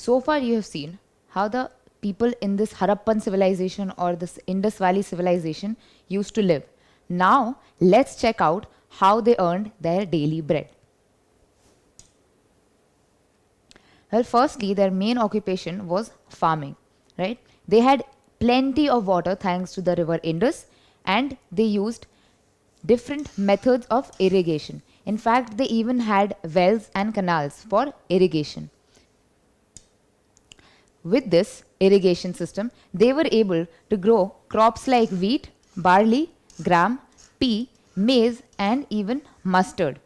So far you have seen how the people in this Harappan civilization or this Indus Valley civilization used to live. Now let's check out how they earned their daily bread. Well, firstly, their main occupation was farming, right? They had plenty of water thanks to the river Indus, and they used different methods of irrigation. In fact, they even had wells and canals for irrigation. With this irrigation system, they were able to grow crops like wheat, barley, gram, pea, maize, and even mustard.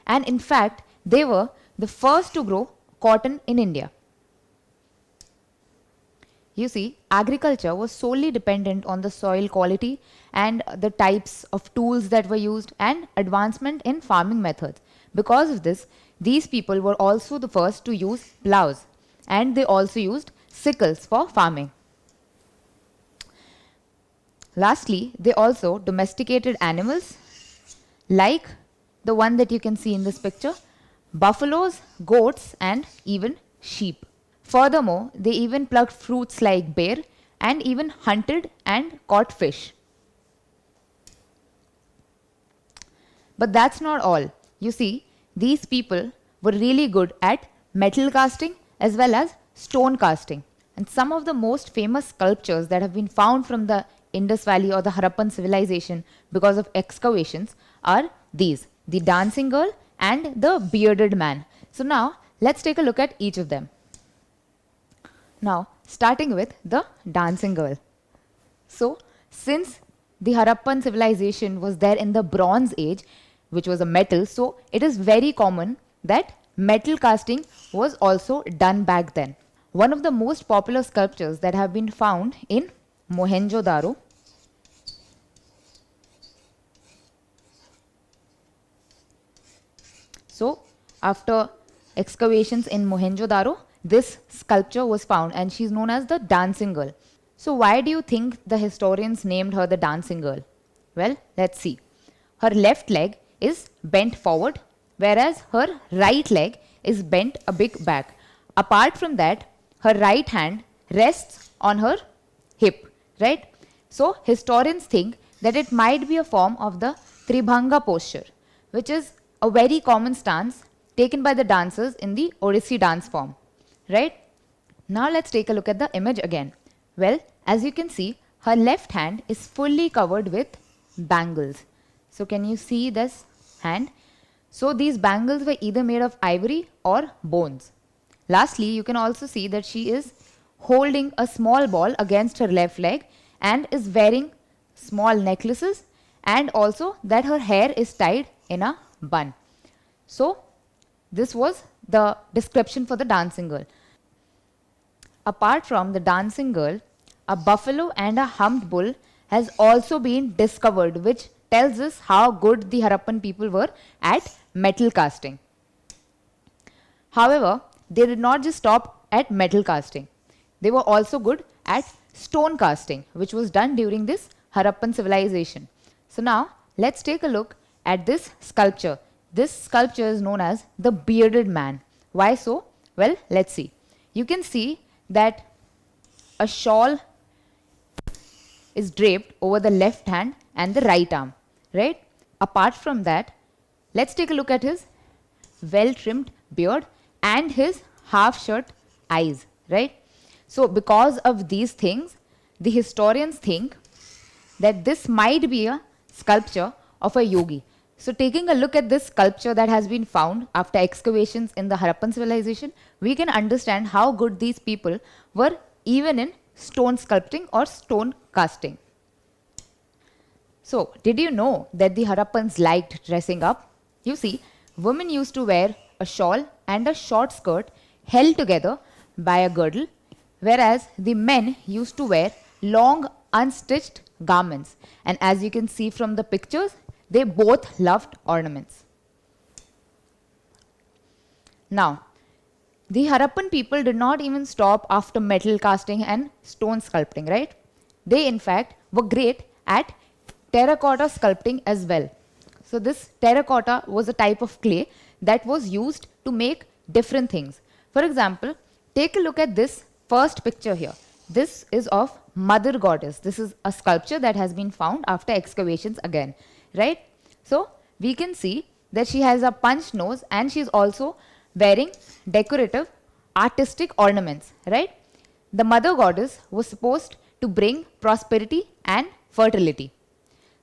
And in fact, they were the first to grow cotton in India. You see, agriculture was solely dependent on the soil quality and the types of tools that were used and advancement in farming methods. Because of this, these people were also the first to use plows, and they also used sickles for farming. Lastly, they also domesticated animals like the one that you can see in this picture, buffaloes, goats, and even sheep. Furthermore, they even plucked fruits like bear and even hunted and caught fish. But that's not all. You see, these people were really good at metal casting as well as stone casting. And some of the most famous sculptures that have been found from the Indus Valley or the Harappan civilization because of excavations are these, the dancing girl and the bearded man. So now let's take a look at each of them. Now, starting with the dancing girl. So, since the Harappan civilization was there in the Bronze Age, which was a metal, so it is very common that metal casting was also done back then. One of the most popular sculptures that have been found in Mohenjo-daro . So, after excavations in Mohenjo-daro, this sculpture was found and she is known as the dancing girl. So why do you think the historians named her the dancing girl? Well, let's see. Her left leg is bent forward, whereas her right leg is bent a bit back. Apart from that, her right hand rests on her hip, right? So historians think that it might be a form of the Tribhanga posture, which is a very common stance taken by the dancers in the Odissi dance form. Right? Now let's take a look at the image again. Well, as you can see, her left hand is fully covered with bangles. So can you see this hand? So these bangles were either made of ivory or bones. Lastly, you can also see that she is holding a small ball against her left leg and is wearing small necklaces, and also that her hair is tied in a bun. So this was the description for the dancing girl. Apart from the dancing girl, a buffalo and a humped bull has also been discovered, which tells us how good the Harappan people were at metal casting. However, they did not just stop at metal casting. They were also good at stone casting, which was done during this Harappan civilization. So now let's take a look at this sculpture. This sculpture is known as the bearded man. Why so? Well, let's see. You can see that a shawl is draped over the left hand and the right arm, right? Apart from that, let's take a look at his well-trimmed beard and his half-shut eyes, right? So because of these things, the historians think that this might be a sculpture of a yogi. So taking a look at this sculpture that has been found after excavations in the Harappan civilization, we can understand how good these people were even in stone sculpting or stone casting. So did you know that the Harappans liked dressing up? You see, women used to wear a shawl and a short skirt held together by a girdle, whereas the men used to wear long unstitched garments. And as you can see from the pictures, they both loved ornaments. Now, the Harappan people did not even stop after metal casting and stone sculpting, right? They in fact were great at terracotta sculpting as well. So this terracotta was a type of clay that was used to make different things. For example, Take a look at this first picture here. This is of Mother Goddess. This is a sculpture that has been found after excavations again, right? So we can see that she has a punched nose and she is also wearing decorative artistic ornaments, right? The Mother Goddess was supposed to bring prosperity and fertility.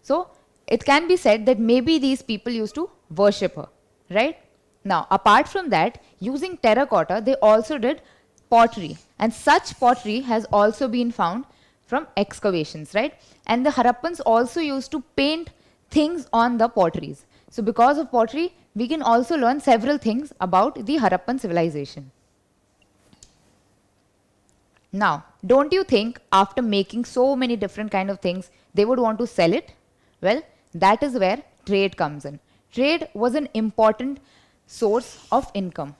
So it can be said that maybe these people used to worship her, right? Now, apart from that, using terracotta, they also did pottery, and such pottery has also been found from excavations, right? And the Harappans also used to paint things on the potteries. So because of pottery, we can also learn several things about the Harappan civilization. Now, don't you think after making so many different kind of things, they would want to sell it? Well, that is where trade comes in. Trade was an important source of income,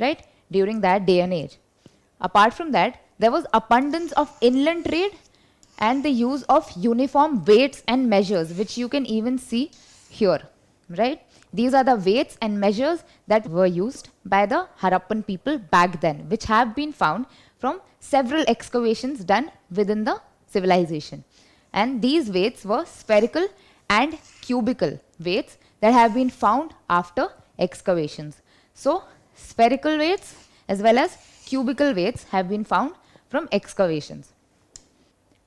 right, during that day and age. Apart from that, there was abundance of inland trade and the use of uniform weights and measures, which you can even see here, right? These are the weights and measures that were used by the Harappan people back then, which have been found from several excavations done within the civilization. And these weights were spherical and cubical weights that have been found after excavations. So spherical weights as well as cubical weights have been found from excavations.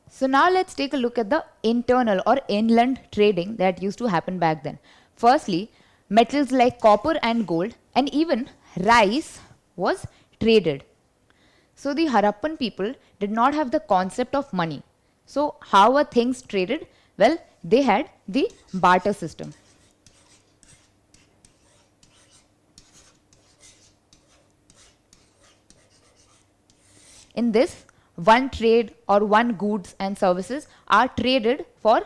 So now let's take a look at the internal or inland trading that used to happen back then. Firstly, metals like copper and gold and even rice was traded. So the Harappan people did not have the concept of money. So how were things traded? Well, they had the barter system. In this, one trade or one goods and services are traded for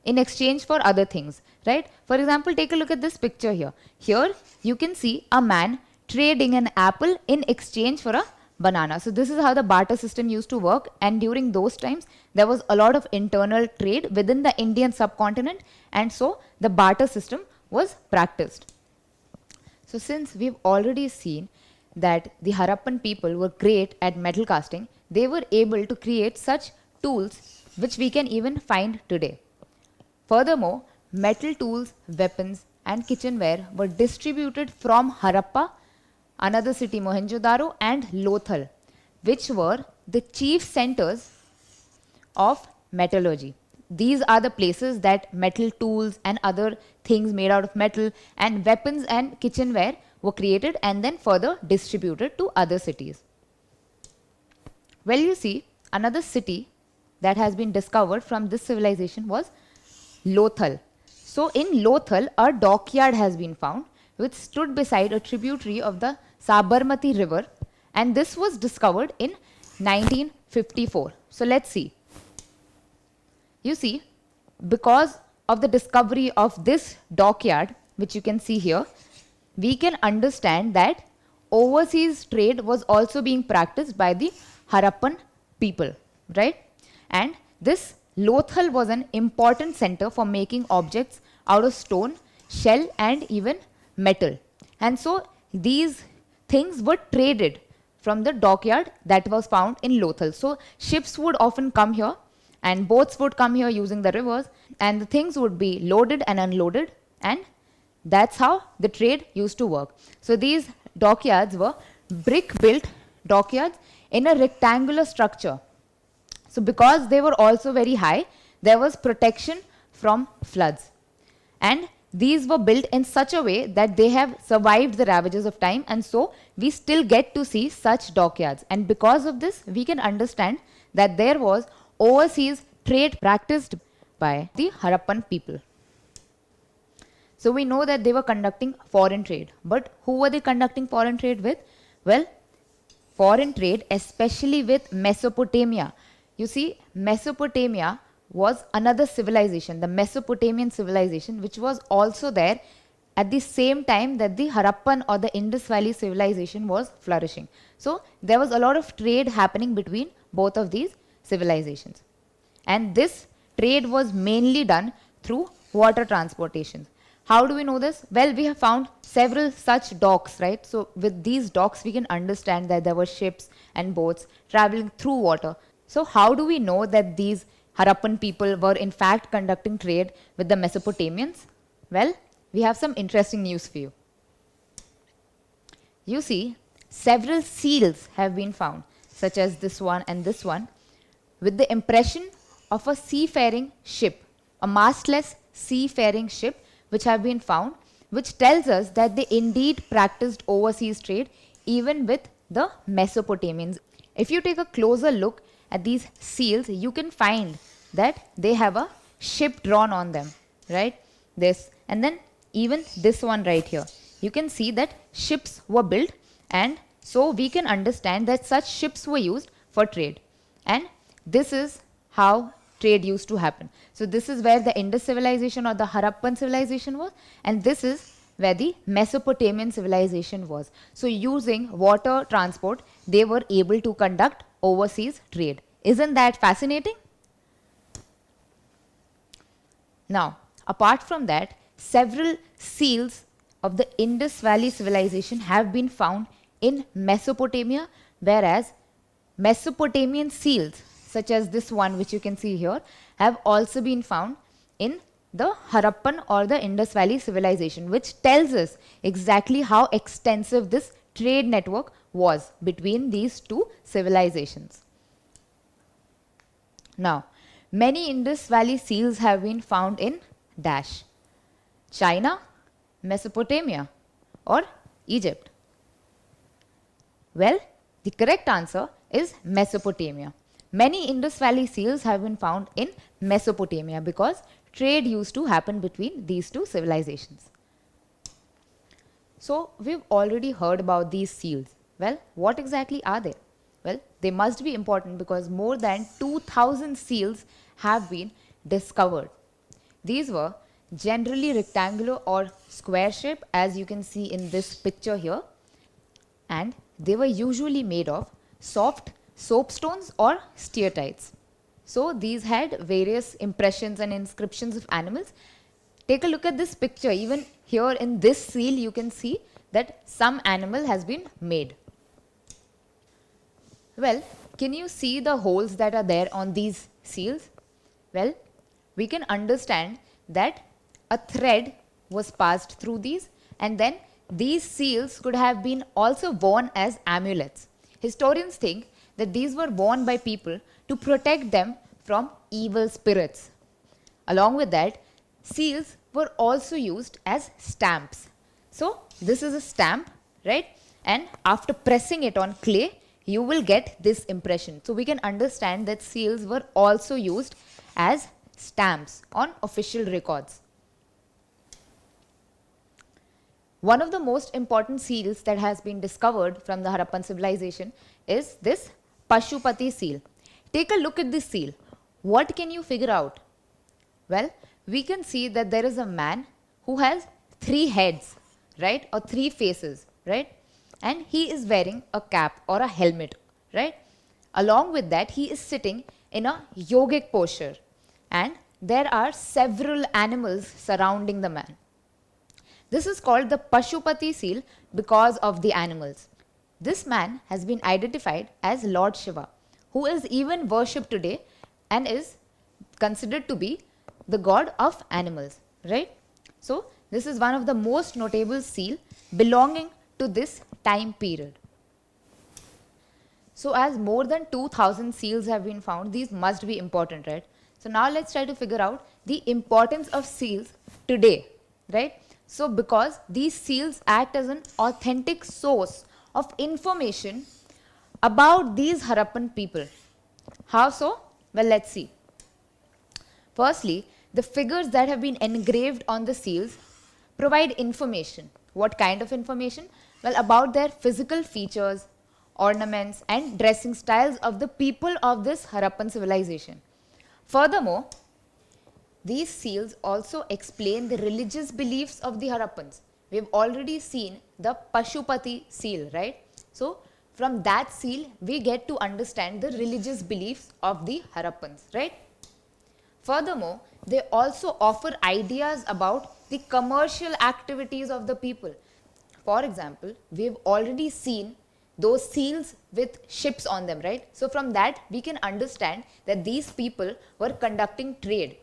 in exchange for other things, right? For example, take a look at this picture here. Here you can see a man trading an apple in exchange for a banana. So this is how the barter system used to work, and during those times there was a lot of internal trade within the Indian subcontinent, and so the barter system was practiced. So since we've already seen that the Harappan people were great at metal casting, they were able to create such tools which we can even find today. Furthermore, metal tools, weapons and kitchenware were distributed from Harappa, another city Mohenjo-daro and Lothal, which were the chief centers of metallurgy. These are the places that metal tools and other things made out of metal and weapons and kitchenware were created and then further distributed to other cities. Well, you see, another city that has been discovered from this civilization was Lothal. So in Lothal, a dockyard has been found which stood beside a tributary of the Sabarmati river, and this was discovered in 1954. So let's see. You see, because of the discovery of this dockyard, which you can see here, we can understand that overseas trade was also being practiced by the Harappan people, right? And this Lothal was an important center for making objects out of stone, shell and even metal. And so these things were traded from the dockyard that was found in Lothal. So ships would often come here and boats would come here using the rivers, and the things would be loaded and unloaded, and that's how the trade used to work. So these dockyards were brick built dockyards in a rectangular structure. So because they were also very high, there was protection from floods. And these were built in such a way that they have survived the ravages of time, and so we still get to see such dockyards. And because of this, we can understand that there was overseas trade practiced by the Harappan people. So we know that they were conducting foreign trade. But who were they conducting foreign trade with? Well, foreign trade especially with Mesopotamia. You see, Mesopotamia was another civilization, the Mesopotamian civilization, which was also there at the same time that the Harappan or the Indus Valley civilization was flourishing. So there was a lot of trade happening between both of these civilizations. And this trade was mainly done through water transportation. How do we know this? Well, we have found several such docks, right? So with these docks, we can understand that there were ships and boats traveling through water. So how do we know that these Harappan people were in fact conducting trade with the Mesopotamians? Well, we have some interesting news for you. You see, several seals have been found, such as this one and this one, with the impression of a seafaring ship, a mastless seafaring ship, which have been found, which tells us that they indeed practiced overseas trade even with the Mesopotamians. If you take a closer look at these seals, you can find that they have a ship drawn on them, right? This, and then even this one right here. You can see that ships were built, and so we can understand that such ships were used for trade. And this is how trade used to happen. So this is where the Indus civilization or the Harappan civilization was, and this is where the Mesopotamian civilization was. So using water transport, they were able to conduct overseas trade. Isn't that fascinating? Now, apart from that, several seals of the Indus Valley civilization have been found in Mesopotamia, whereas Mesopotamian seals, such as this one which you can see here, have also been found in the Harappan or the Indus Valley civilization, which tells us exactly how extensive this trade network was between these two civilizations. Now, many Indus Valley seals have been found in dash China, Mesopotamia, or Egypt. Well, the correct answer is Mesopotamia. Many Indus Valley seals have been found in Mesopotamia because trade used to happen between these two civilizations. So, we've already heard about these seals. Well, what exactly are they? Well, they must be important because more than 2000 seals have been discovered. These were generally rectangular or square shape, as you can see in this picture here, and they were usually made of soft soapstones or steatites. So these had various impressions and inscriptions of animals. Take a look at this picture. Even here in this seal you can see that some animal has been made. Well, can you see the holes that are there on these seals? Well, we can understand that a thread was passed through these, and then these seals could have been also worn as amulets. Historians think that these were worn by people to protect them from evil spirits. Along with that, seals were also used as stamps. So this is a stamp, right? And after pressing it on clay, you will get this impression. So we can understand that seals were also used as stamps on official records. One of the most important seals that has been discovered from the Harappan civilization is this Pashupati seal. Take a look at this seal. What can you figure out? Well, we can see that there is a man who has 3 heads, right, or 3 faces, right, and he is wearing a cap or a helmet, right. Along with that, he is sitting in a yogic posture, and there are several animals surrounding the man. This is called the Pashupati seal because of the animals. This man has been identified as Lord Shiva, who is even worshipped today and is considered to be the god of animals, right? So this is one of the most notable seal belonging to this time period. So as more than 2000 seals have been found, these must be important, right? So now let's try to figure out the importance of seals today, right? So because these seals act as an authentic source of information about these Harappan people. How so? Well, let's see. Firstly, the figures that have been engraved on the seals provide information. What kind of information? Well, about their physical features, ornaments, and dressing styles of the people of this Harappan civilization. Furthermore, these seals also explain the religious beliefs of the Harappans. We have already seen the Pashupati seal, right? So, from that seal, we get to understand the religious beliefs of the Harappans, right? Furthermore, they also offer ideas about the commercial activities of the people. For example, we've already seen those seals with ships on them, right? So from that, we can understand that these people were conducting trade,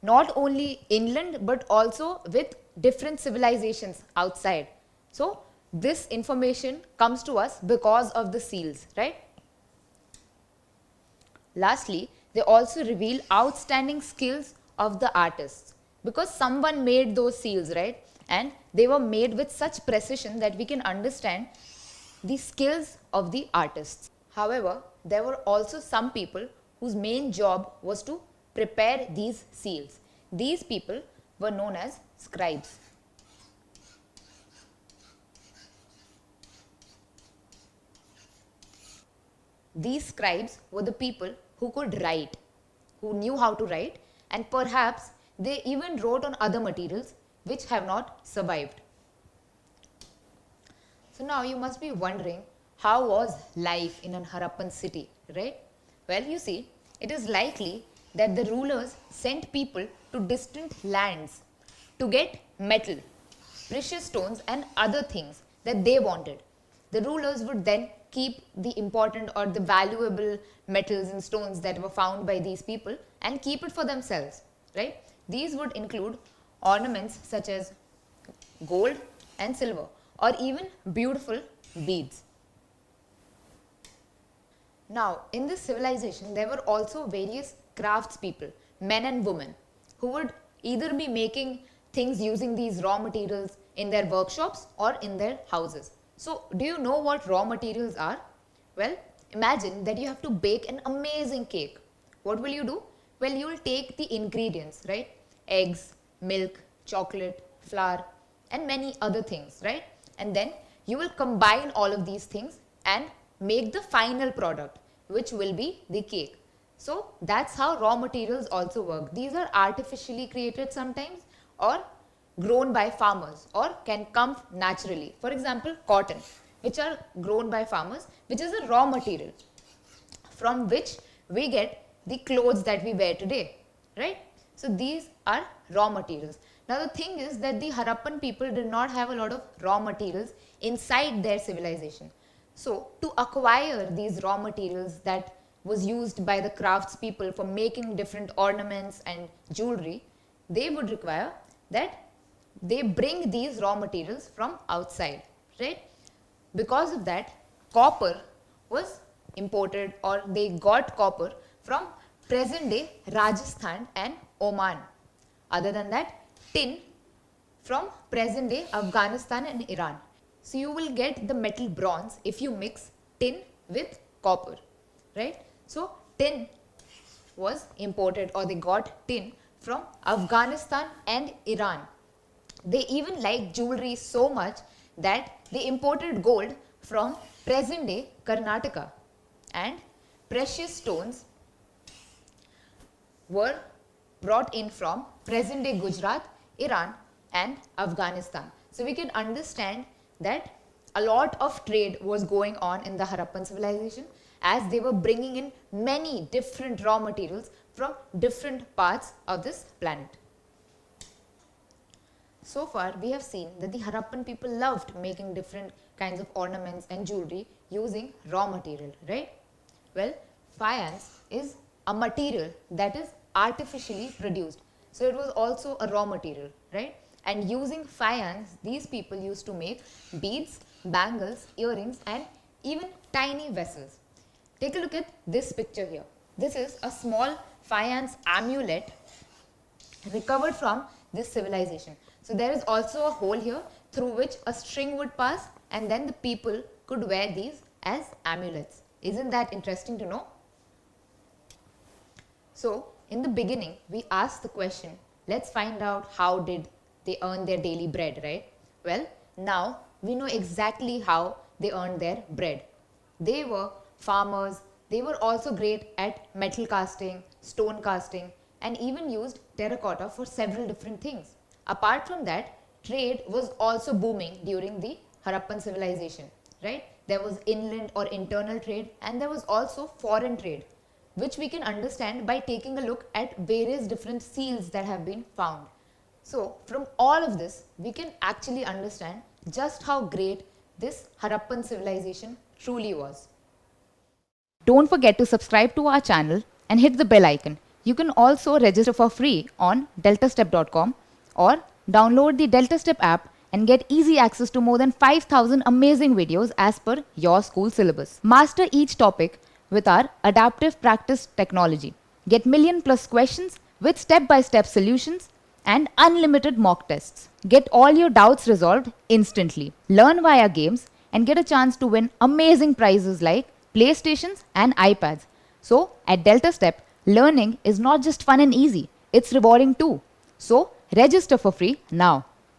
not only inland, but also with different civilizations outside. So this information comes to us because of the seals, right? Lastly, they also reveal outstanding skills of the artists, because someone made those seals, right? And they were made with such precision that we can understand the skills of the artists. However, there were also some people whose main job was to prepare these seals. These people were known as scribes. These scribes were the people who could write, who knew how to write, and perhaps they even wrote on other materials which have not survived. So now you must be wondering, how was life in an Harappan city, right? Well, you see, it is likely that the rulers sent people to distant lands to get metal, precious stones and other things that they wanted. The rulers would then keep the important or the valuable metals and stones that were found by these people and keep it for themselves, right? These would include ornaments such as gold and silver, or even beautiful beads. Now, in this civilization, there were also various craftspeople, men and women, who would either be making things using these raw materials in their workshops or in their houses. So, do you know what raw materials are? Well, imagine that you have to bake an amazing cake. What will you do? Well, you will take the ingredients, right? Eggs, milk, chocolate, flour, and many other things, right? And then you will combine all of these things and make the final product, which will be the cake. So that's how raw materials also work. These are artificially created sometimes, or grown by farmers, or can come naturally. For example, cotton, which are grown by farmers, which is a raw material from which we get the clothes that we wear today, right? So these are raw materials. Now the thing is that the Harappan people did not have a lot of raw materials inside their civilization. So to acquire these raw materials that was used by the craftspeople for making different ornaments and jewelry, they would require that they bring these raw materials from outside, right? Because of that, copper was imported, or they got copper from present day Rajasthan and Oman. Other than that, tin from present day Afghanistan and Iran. So you will get the metal bronze if you mix tin with copper, right? So tin was imported, or they got tin from Afghanistan and Iran. They even liked jewelry so much that they imported gold from present day Karnataka, and precious stones were brought in from present day Gujarat, Iran and Afghanistan. So we can understand that a lot of trade was going on in the Harappan civilization, as they were bringing in many different raw materials from different parts of this planet. So far, we have seen that the Harappan people loved making different kinds of ornaments and jewelry using raw material, right? Well, faience is a material that is artificially produced. So it was also a raw material, right? And using faience, these people used to make beads, bangles, earrings and even tiny vessels. Take a look at this picture here. This is a small faience amulet recovered from this civilization. So there is also a hole here through which a string would pass, and then the people could wear these as amulets. Isn't that interesting to know? So in the beginning, we asked the question, let's find out how did they earn their daily bread, right? Well, now we know exactly how they earned their bread. They were farmers. They were also great at metal casting, stone casting, and even used terracotta for several different things. Apart from that, trade was also booming during the Harappan civilization, right? There was inland or internal trade, and there was also foreign trade, which we can understand by taking a look at various different seals that have been found. So from all of this, we can actually understand just how great this Harappan civilization truly was. Don't forget to subscribe to our channel and hit the bell icon. You can also register for free on deltastep.com or download the DeltaStep app and get easy access to more than 5,000 amazing videos as per your school syllabus. Master each topic with our adaptive practice technology. Get million+ questions with step-by-step solutions and unlimited mock tests. Get all your doubts resolved instantly. Learn via games and get a chance to win amazing prizes like PlayStations and iPads. So at DeltaStep, learning is not just fun and easy, it's rewarding too. So register for free now.